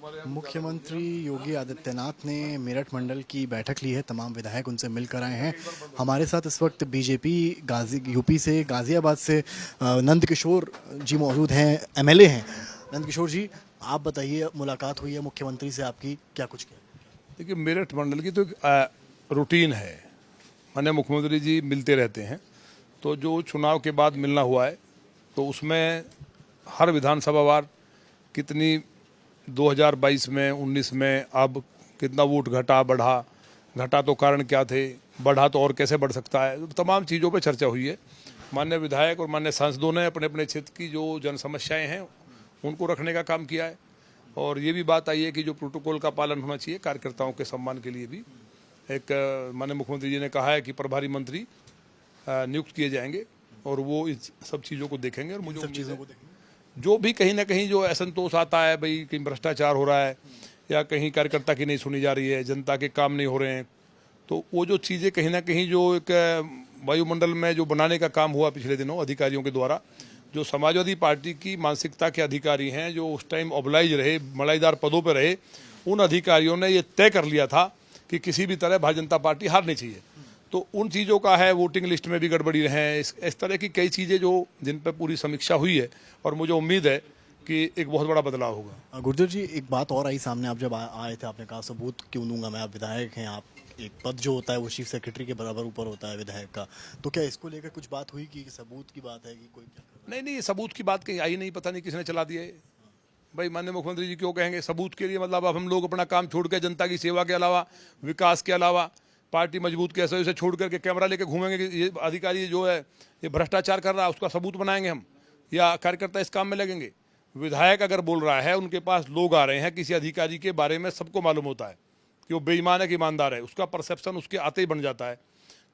मुख्यमंत्री योगी आदित्यनाथ ने मेरठ मंडल की बैठक ली है। तमाम विधायक उनसे मिलकर आए हैं। हमारे साथ इस वक्त बीजेपी यूपी से गाजियाबाद से नंद किशोर जी मौजूद हैं, एमएलए हैं। नंद किशोर जी, आप बताइए, मुलाकात हुई है मुख्यमंत्री से आपकी, क्या कुछ किया? देखिए, मेरठ मंडल की तो एक रूटीन है। माननीय मुख्यमंत्री जी मिलते रहते हैं, तो जो चुनाव के बाद मिलना हुआ है तो उसमें हर विधानसभा वार कितनी 2022 में 19 में अब कितना वोट घटा तो कारण क्या थे, बढ़ा तो और कैसे बढ़ सकता है, तो तमाम चीज़ों पे चर्चा हुई है। माननीय विधायक और माननीय सांसदों ने अपने अपने क्षेत्र की जो जन समस्याएँ हैं उनको रखने का काम किया है। और ये भी बात आई है कि जो प्रोटोकॉल का पालन होना चाहिए, कार्यकर्ताओं के सम्मान के लिए भी एक माननीय मुख्यमंत्री जी ने कहा है कि प्रभारी मंत्री नियुक्त किए जाएंगे और वो इस सब चीज़ों को देखेंगे। और मुझे सब चीज़ों को जो भी कहीं ना कहीं जो असंतोष आता है, भाई कहीं भ्रष्टाचार हो रहा है या कहीं कार्यकर्ता की नहीं सुनी जा रही है, जनता के काम नहीं हो रहे हैं, तो वो जो चीज़ें कहीं ना कहीं जो एक वायुमंडल में जो बनाने का काम हुआ पिछले दिनों अधिकारियों के द्वारा, जो समाजवादी पार्टी की मानसिकता के अधिकारी हैं, जो उस टाइम ऑबलाइज रहे, मलाईदार पदों पर रहे, उन अधिकारियों ने ये तय कर लिया था कि किसी भी तरह भारतीय जनता पार्टी हारनी चाहिए। तो उन चीज़ों का है, वोटिंग लिस्ट में भी गड़बड़ी है, इस तरह की कई चीज़ें जो जिन पर पूरी समीक्षा हुई है और मुझे उम्मीद है कि एक बहुत बड़ा बदलाव होगा। गुर्जर जी, एक बात और आई सामने, आप जब आए थे आपने कहा सबूत क्यों दूंगा मैं, आप विधायक हैं, आप एक पद जो होता है वो चीफ सेक्रेटरी के बराबर ऊपर होता है विधायक का, तो क्या इसको लेकर कुछ बात हुई कि सबूत की बात है कि कोई क्या? नहीं, सबूत की बात कहीं आई नहीं, पता नहीं किसने चला दिया है। भाई माननीय मुख्यमंत्री जी क्यों कहेंगे सबूत के लिए? मतलब अब हम लोग अपना काम छोड़ कर जनता की सेवा के अलावा, विकास के अलावा, पार्टी मजबूत कैसे उसे छोड़ करके कैमरा लेके घूमेंगे कि ये अधिकारी जो है ये भ्रष्टाचार कर रहा है, उसका सबूत बनाएंगे हम, या कार्यकर्ता इस काम में लगेंगे? विधायक अगर बोल रहा है, उनके पास लोग आ रहे हैं, किसी अधिकारी के बारे में सबको मालूम होता है कि वो बेईमान है कि ईमानदार है, उसका परसेप्शन उसके आते ही बन जाता है।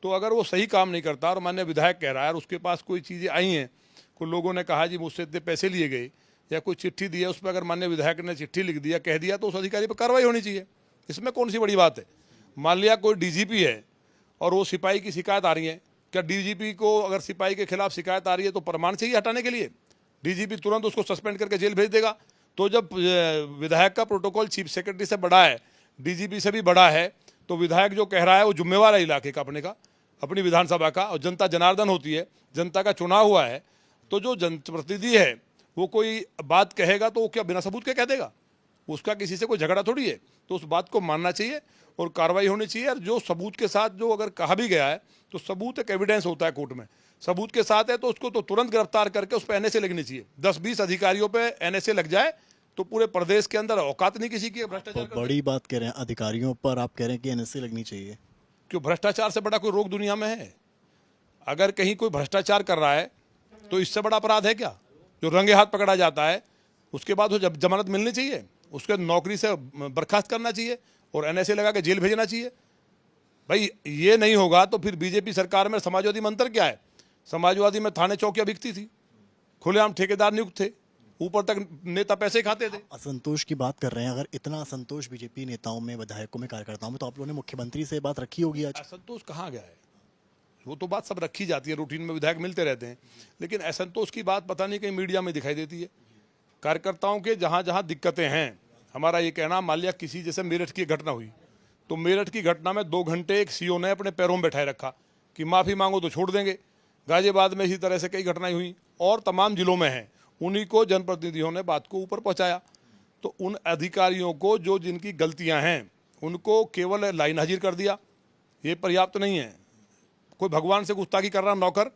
तो अगर वो सही काम नहीं करता और माननीय विधायक कह रहा है और उसके पास कोई चीज़ें आई हैं, कोई लोगों ने कहा जी मुझसे इतने पैसे लिए गए या कोई चिट्ठी दी है, उस पर अगर माननीय विधायक ने चिट्ठी लिख दिया, कह दिया, तो उस अधिकारी पर कार्रवाई होनी चाहिए। इसमें कौन सी बड़ी बात है? मान लिया कोई डीजीपी है और वो सिपाही की शिकायत आ रही है, क्या डीजीपी को अगर सिपाही के खिलाफ शिकायत आ रही है तो प्रमाण चाहिए हटाने के लिए? डीजीपी तुरंत उसको सस्पेंड करके जेल भेज देगा। तो जब विधायक का प्रोटोकॉल चीफ सेक्रेटरी से बड़ा है, डीजीपी से भी बड़ा है, तो विधायक जो कह रहा है वो जिम्मेवार है इलाके का, अपनी विधानसभा का, और जनता जनार्दन होती है, जनता का चुनाव हुआ है, तो जो जनप्रतिनिधि है वो कोई बात कहेगा तो वो क्या बिना सबूत के कह देगा? उसका किसी से कोई झगड़ा थोड़ी है। तो उस बात को मानना चाहिए और कार्रवाई होनी चाहिए। और जो सबूत के साथ जो अगर कहा भी गया है तो सबूत एक एविडेंस होता है कोर्ट में, सबूत के साथ है तो उसको तो तुरंत गिरफ्तार करके उस पर एनएसए लगनी चाहिए। 10-20 अधिकारियों पे एनएसए लग जाए तो पूरे प्रदेश के अंदर औकात नहीं किसी की भ्रष्टाचार। बड़ी बात कह रहे हैं अधिकारियों पर, आप कह रहे हैं कि एनएसए लगनी चाहिए। क्यों? भ्रष्टाचार से बड़ा कोई रोग दुनिया में है? अगर कहीं कोई भ्रष्टाचार कर रहा है तो इससे बड़ा अपराध है क्या? जो रंगे हाथ पकड़ा जाता है उसके बाद वो जमानत मिलनी चाहिए, उसके नौकरी से बर्खास्त करना चाहिए और एनएसए लगा के जेल भेजना चाहिए। भाई ये नहीं होगा तो फिर बीजेपी सरकार में समाजवादी में अंतर क्या है? समाजवादी में थाने चौकियां बिकती थी, खुलेआम ठेकेदार नियुक्त थे, ऊपर तक नेता पैसे खाते थे। असंतोष की बात कर रहे हैं, अगर इतना असंतोष बीजेपी नेताओं में, विधायकों में, कार्यकर्ताओं में, तो आप लोगों ने मुख्यमंत्री से बात रखी होगी आज? असंतोष कहाँ गया है? वो तो बात सब रखी जाती है, रूटीन में विधायक मिलते रहते हैं, लेकिन असंतोष की बात पता नहीं कहीं मीडिया में दिखाई देती है। कार्यकर्ताओं के जहाँ जहाँ दिक्कतें हैं, हमारा ये कहना, मान लिया किसी जैसे मेरठ की घटना हुई, तो मेरठ की घटना में 2 घंटे एक सीओ ने अपने पैरों में बैठाए रखा कि माफ़ी मांगो तो छोड़ देंगे। गाजियाबाद में इसी तरह से कई घटनाएं हुई और तमाम जिलों में हैं, उन्हीं को जनप्रतिनिधियों ने बात को ऊपर पहुँचाया। तो उन अधिकारियों को जो जिनकी गलतियाँ हैं उनको केवल लाइन हाजिर कर दिया, ये पर्याप्त नहीं है। कोई भगवान से गुस्ताखी कर रहा नौकर?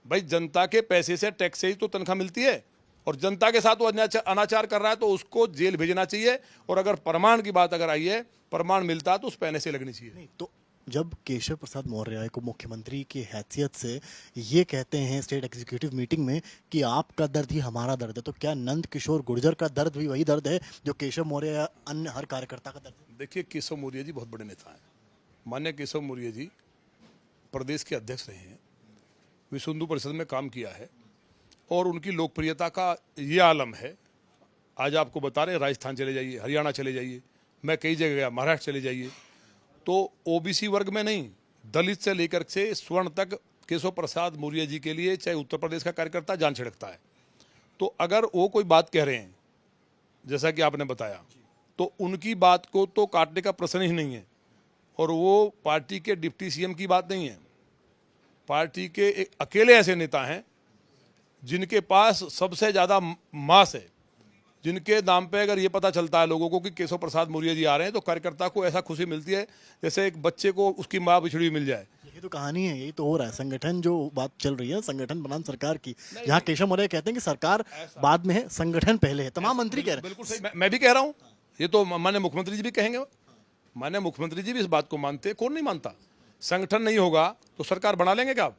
भाई जनता के पैसे से, टैक्स से ही तो तनख्वाह मिलती है, और जनता के साथ वो अनाचार कर रहा है तो उसको जेल भेजना चाहिए। और अगर प्रमाण की बात अगर आई है, प्रमाण मिलता है तो उस पर एनएसए लगनी चाहिए। नहीं तो जब केशव प्रसाद मौर्य को मुख्यमंत्री की हैसियत से ये कहते हैं स्टेट एग्जीक्यूटिव मीटिंग में कि आपका दर्द ही हमारा दर्द है, तो क्या नंद किशोर गुर्जर का दर्द भी वही दर्द है जो केशव मौर्य या अन्य हर कार्यकर्ता का दर्द है? देखिए, केशव मौर्य जी बहुत बड़े नेता हैं। माननीय केशव मौर्य जी प्रदेश के अध्यक्ष रहे हैं, विश्व हिंदू परिषद में काम किया है और उनकी लोकप्रियता का ये आलम है। आज आपको बता रहे, राजस्थान चले जाइए, हरियाणा चले जाइए, मैं कई जगह गया, महाराष्ट्र चले जाइए, तो ओबीसी वर्ग में नहीं, दलित से लेकर से स्वर्ण तक केशव प्रसाद मौर्य जी के लिए चाहे उत्तर प्रदेश का कार्यकर्ता जान छिड़कता है। तो अगर वो कोई बात कह रहे हैं जैसा कि आपने बताया, तो उनकी बात को तो काटने का प्रश्न ही नहीं है। और वो पार्टी के डिप्टी सीएम की बात नहीं है, पार्टी के एक अकेले ऐसे नेता हैं जिनके पास सबसे ज़्यादा मास है, जिनके नाम पे अगर ये पता चलता है लोगों को कि केशव प्रसाद मौर्य जी आ रहे हैं तो कार्यकर्ता को ऐसा खुशी मिलती है जैसे एक बच्चे को उसकी माँ बिछड़ी हुई मिल जाए। यही तो कहानी है, यही तो हो रहा है। संगठन जो बात चल रही है, संगठन बनाम सरकार की, यहाँ केशव मौर्य कहते हैं कि सरकार बाद में है, संगठन पहले है। तमाम मंत्री कह रहे हैं। बिल्कुल सही, मैं भी कह रहा हूँ, ये तो माननीय मुख्यमंत्री जी भी कहेंगे, माननीय मुख्यमंत्री जी भी इस बात को मानते हैं। कौन नहीं मानता? संगठन नहीं होगा तो सरकार बना लेंगे क्या आप?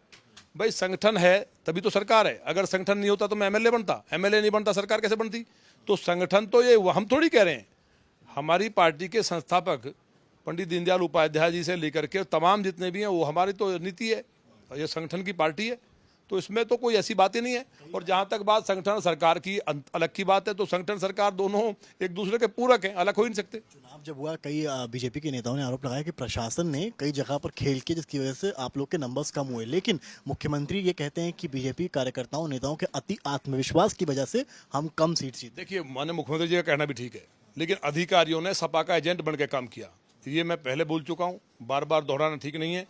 भाई संगठन है तभी तो सरकार है। अगर संगठन नहीं होता तो मैं एमएलए बनता, एमएलए नहीं बनता सरकार कैसे बनती? तो संगठन तो ये हम थोड़ी कह रहे हैं, हमारी पार्टी के संस्थापक पंडित दीनदयाल उपाध्याय जी से लेकर के तमाम जितने भी हैं वो हमारी तो नीति है, ये संगठन की पार्टी है, तो इसमें तो कोई ऐसी बात ही नहीं है। और जहाँ तक बात संगठन सरकार की अलग की बात है, तो संगठन सरकार दोनों एक दूसरे के पूरक हैं, अलग हो ही नहीं सकते। चुनाव जब हुआ, कई बीजेपी के नेताओं ने आरोप लगाया कि प्रशासन ने कई जगह पर खेल किया जिसकी वजह से आप लोग के नंबर्स कम हुए, लेकिन मुख्यमंत्री ये कहते हैं कि बीजेपी कार्यकर्ताओं नेताओं के अति आत्मविश्वास की वजह से हम कम सीट जीते। देखिए, माननीय मुख्यमंत्री जी का कहना भी ठीक है, लेकिन अधिकारियों ने सपा का एजेंट बन के काम किया, ये मैं पहले बोल चुका हूँ, बार बार दोहराना ठीक नहीं है।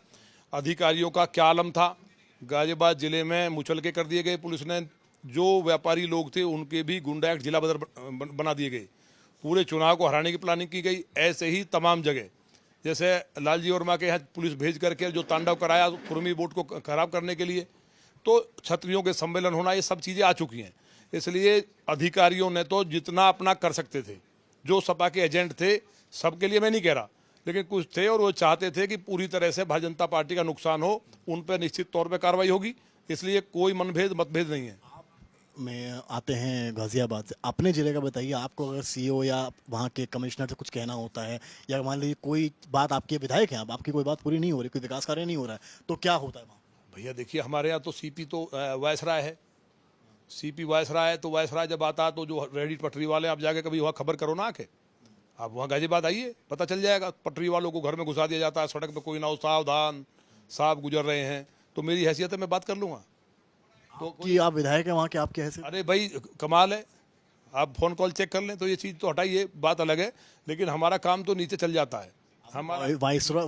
अधिकारियों का क्या आलम था, गाजियाबाद जिले में मुचलके कर दिए गए, पुलिस ने जो व्यापारी लोग थे उनके भी गुंडा एक्ट जिला बदर बना दिए गए, पूरे चुनाव को हराने की प्लानिंग की गई। ऐसे ही तमाम जगह, जैसे लालजी वर्मा के यहाँ पुलिस भेज करके जो तांडव कराया कुर्मी वोट को खराब करने के लिए, तो छत्रियों के सम्मेलन होना, ये सब चीज़ें आ चुकी हैं। इसलिए अधिकारियों ने तो जितना अपना कर सकते थे, जो सपा के एजेंट थे, सबके लिए मैं नहीं कह रहा, लेकिन कुछ थे और वो चाहते थे कि पूरी तरह से भारतीय जनता पार्टी का नुकसान हो, उन पर निश्चित तौर पर कार्रवाई होगी। इसलिए कोई मतभेद नहीं है। में आते हैं गाजियाबाद से, अपने ज़िले का बताइए। आपको अगर सीईओ या वहाँ के कमिश्नर से कुछ कहना होता है, या मान लीजिए कोई बात, आपके विधायक हैं, अब आपकी कोई बात पूरी नहीं हो रही, कोई विकास कार्य नहीं हो रहा है, तो क्या होता है वहाँ? भैया देखिए, हमारे यहाँ तो सीपी तो वायसराय है, सीपी वायसराय है, तो वायसराय जब आता है तो जो रेडी पटरी वाले, आप जाके कभी वहाँ खबर करो ना, आके आप वहाँ गाजियाबाद आइए, पता चल जाएगा। पटरी वालों को घर में घुसा दिया जाता है, सड़क पे कोई ना हो, सावधान साहब गुजर रहे हैं, तो मेरी हैसियत है मैं बात कर लूँगा। तो कि आप विधायक हैं वहाँ के, आपके हैसियत? अरे भाई कमाल है, आप फोन कॉल चेक कर लें, तो ये चीज़ तो हटाइए, बात अलग है, लेकिन हमारा काम तो नीचे चल जाता है। हमारा वाइसरॉय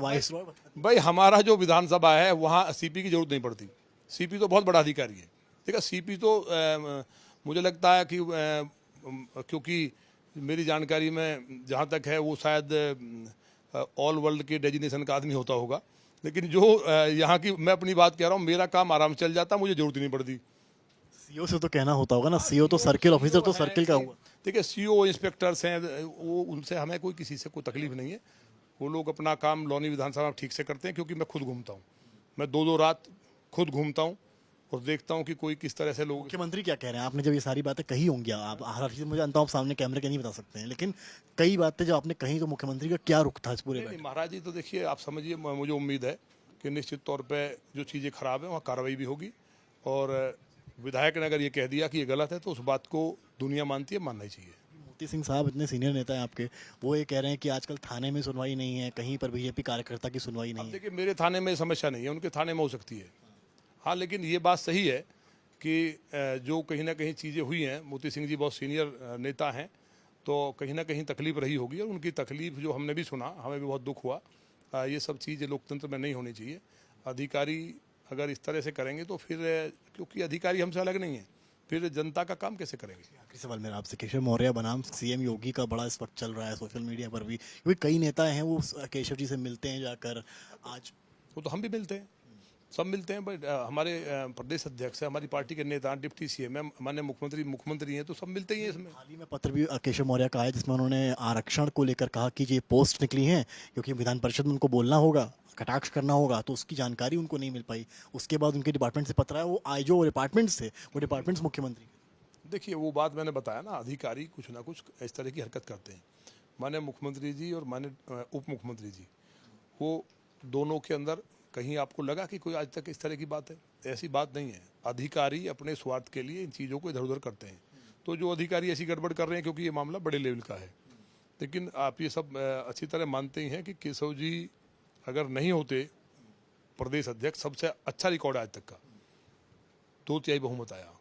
भाई, हमारा जो विधानसभा है वहाँ सीपी की जरूरत नहीं पड़ती। सीपी तो बहुत बड़ा अधिकारी है, ठीक है। सीपी तो मुझे लगता है कि क्योंकि मेरी जानकारी में जहाँ तक है वो शायद ऑल वर्ल्ड के डेजिग्नेशन का आदमी होता होगा, लेकिन जो यहाँ की, मैं अपनी बात कह रहा हूँ, मेरा काम आराम से चल जाता, मुझे जरूरत ही नहीं पड़ती। सीईओ से तो कहना होता होगा ना, सीईओ तो सर्किल ऑफिसर तो सर्किल का हुआ। देखिए, सीईओ इंस्पेक्टर्स हैं, वो उनसे हमें कोई किसी से कोई तकलीफ नहीं है, वो लोग अपना काम लौनी विधानसभा में ठीक से करते हैं। क्योंकि मैं खुद घूमता हूँ, मैं दो रात खुद घूमता हूँ और देखता हूँ कि कोई किस तरह से लोग। मुख्यमंत्री क्या कह रहे हैं? आपने जब ये सारी बातें कही होंगी, आप हर चीज़ मुझे जानता हूँ आप सामने कैमरे के नहीं बता सकते हैं, लेकिन कई बातें जो आपने कही, तो मुख्यमंत्री का क्या रुख था इस पूरे नहीं महाराज जी, तो देखिए आप समझिए, मुझे उम्मीद है कि निश्चित तौर पे जो चीज़ें खराब हैं वहाँ कार्रवाई भी होगी। और विधायक ने अगर ये कह दिया कि ये गलत है तो उस बात को दुनिया मानती है, मानना ही चाहिए। मोती सिंह साहब इतने सीनियर नेता हैं आपके, वो ये कह रहे हैं कि आजकल थाने में सुनवाई नहीं है, कहीं पर बीजेपी कार्यकर्ता की सुनवाई नहीं है। देखिए, मेरे थाने में समस्या नहीं है, उनके थाने में हो सकती है। हाँ, लेकिन ये बात सही है कि जो कहीं ना कहीं चीज़ें हुई हैं, मोती सिंह जी बहुत सीनियर नेता हैं, तो कहीं ना कहीं तकलीफ रही होगी, और उनकी तकलीफ जो हमने भी सुना, हमें भी बहुत दुख हुआ। ये सब चीज़ें लोकतंत्र में नहीं होनी चाहिए। अधिकारी अगर इस तरह से करेंगे तो फिर, क्योंकि अधिकारी हमसे अलग नहीं है, फिर जनता का काम कैसे करेंगे? आखिरी सवाल मेरा आपसे, केशव मौर्य बनाम सीएम योगी का बड़ा इस वक्त चल रहा है सोशल मीडिया पर भी, क्योंकि कई नेता हैं वो केशव जी से मिलते हैं जाकर। आज वो तो हम भी मिलते हैं, सब मिलते हैं, बट हमारे प्रदेश अध्यक्ष है, हमारी पार्टी के नेता, डिप्टी सीएम है, माननीय मुख्यमंत्री हैं, तो सब मिलते ही हैं इसमें। हाल ही में पत्र भी केशव मौर्य का आया जिसमें उन्होंने आरक्षण को लेकर कहा कि ये पोस्ट निकली हैं क्योंकि विधान परिषद में उनको बोलना होगा, कटाक्ष करना होगा, तो उसकी जानकारी उनको नहीं मिल पाई। उसके बाद उनके डिपार्टमेंट से पत्र आया, वो आए जो डिपार्टमेंट्स थे वो डिपार्टमेंट्स मुख्यमंत्री। देखिए, वो बात मैंने बताया ना, अधिकारी कुछ ना कुछ इस तरह की हरकत करते हैं। माननीय मुख्यमंत्री जी और माननीय उप मुख्यमंत्री जी, वो दोनों के अंदर कहीं आपको लगा कि कोई आज तक इस तरह की बात है? ऐसी बात नहीं है। अधिकारी अपने स्वार्थ के लिए इन चीज़ों को इधर उधर करते हैं, तो जो अधिकारी ऐसी गड़बड़ कर रहे हैं, क्योंकि ये मामला बड़े लेवल का है, लेकिन आप ये सब अच्छी तरह मानते ही हैं कि केशव जी अगर नहीं होते प्रदेश अध्यक्ष, सबसे अच्छा रिकॉर्ड आज तक का, 2/3 बहुमत आया।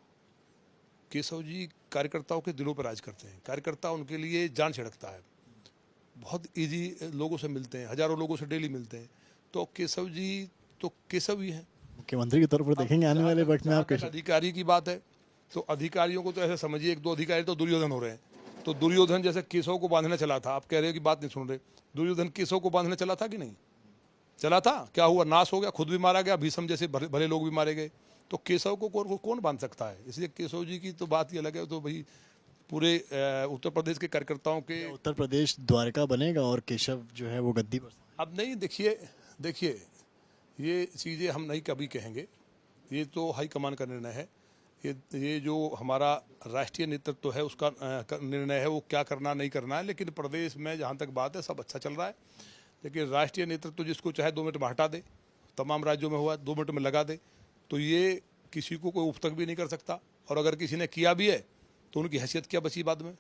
केशव जी कार्यकर्ताओं के दिलों पर राज करते हैं। कार्यकर्ता उनके लिए जान छिड़कता है, बहुत इजी लोगों से मिलते हैं, हजारों लोगों से डेली मिलते हैं। तो केशव जी तो केशव ही हैं। मुख्यमंत्री के तौर पर देखेंगे आने वाले वक्त में आप कैसे? अधिकारी की बात है तो अधिकारियों को तो ऐसे समझिए, एक दो अधिकारी तो दुर्योधन हो रहे हैं। तो दुर्योधन जैसे केशव को बांधने चला था, आप कह रहे हो कि बात नहीं सुन रहे, दुर्योधन केशव को बांधने चला था कि नहीं चला था? क्या हुआ? नाश हो गया, खुद भी मारा गया, भीष्म जैसे भले लोग भी मारे गए। तो केशव को कौन बांध सकता है? इसलिए केशव जी की तो बात ही अलग है। तो भाई पूरे उत्तर प्रदेश के कार्यकर्ताओं के उत्तर प्रदेश द्वारका बनेगा और केशव जो है वो गद्दी पर। अब नहीं, देखिए ये चीज़ें हम नहीं कभी कहेंगे, ये तो हाईकमान का निर्णय है। ये जो हमारा राष्ट्रीय नेतृत्व है उसका निर्णय है, वो क्या करना नहीं करना है। लेकिन प्रदेश में जहाँ तक बात है सब अच्छा चल रहा है। लेकिन राष्ट्रीय नेतृत्व जिसको चाहे 2 मिनट में हटा दे, तमाम राज्यों में हुआ 2 मिनट में लगा दे, तो ये किसी को कोई उफ तक भी नहीं कर सकता। और अगर किसी ने किया भी है तो उनकी हैसियत क्या बची बाद में?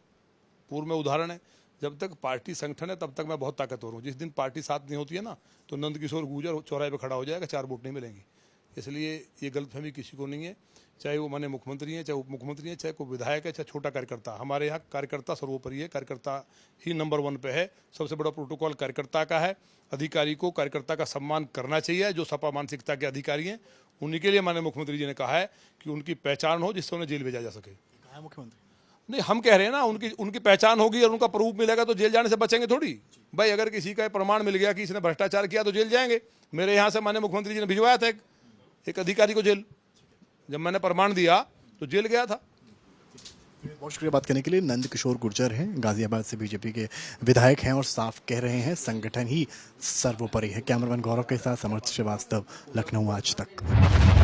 पूर्व में उदाहरण है, जब तक पार्टी संगठन है तब तक मैं बहुत ताकतवर हूँ। जिस दिन पार्टी साथ नहीं होती है ना, तो नंदकिशोर गुर्जर चौराहे पे खड़ा हो जाएगा, 4 वोट नहीं मिलेंगी। इसलिए ये गलतफहमी किसी को नहीं है, चाहे वो माननीय मुख्यमंत्री हैं, चाहे उप मुख्यमंत्री हैं, चाहे कोई विधायक है, चाहे छोटा कार्यकर्ता। हमारे यहाँ कार्यकर्ता सर्वोपरि है, कार्यकर्ता ही नंबर 1 पे है। सबसे बड़ा प्रोटोकॉल कार्यकर्ता का है। अधिकारी को कार्यकर्ता का सम्मान करना चाहिए। जो सपा मानसिकता के अधिकारी हैं उन्हीं के लिए माननीय मुख्यमंत्री जी ने कहा है कि उनकी पहचान हो जिससे उन्हें जेल भेजा जा सके। कहा है मुख्यमंत्री? नहीं, हम कह रहे हैं ना, उनकी पहचान होगी और उनका प्रूफ मिलेगा तो जेल जाने से बचेंगे थोड़ी। भाई अगर किसी का प्रमाण मिल गया कि इसने भ्रष्टाचार किया तो जेल जाएंगे। मेरे यहाँ से माननीय मुख्यमंत्री जी ने भिजवाया था एक अधिकारी को जेल, जब मैंने प्रमाण दिया तो जेल गया था। बहुत शुक्रिया बात करने के लिए। नंदकिशोर गुर्जर हैं, गाजियाबाद से बीजेपी के विधायक हैं और साफ कह रहे हैं संगठन ही सर्वोपरि है। कैमरामैन गौरव के साथ समर्थ श्रीवास्तव, लखनऊ आज तक।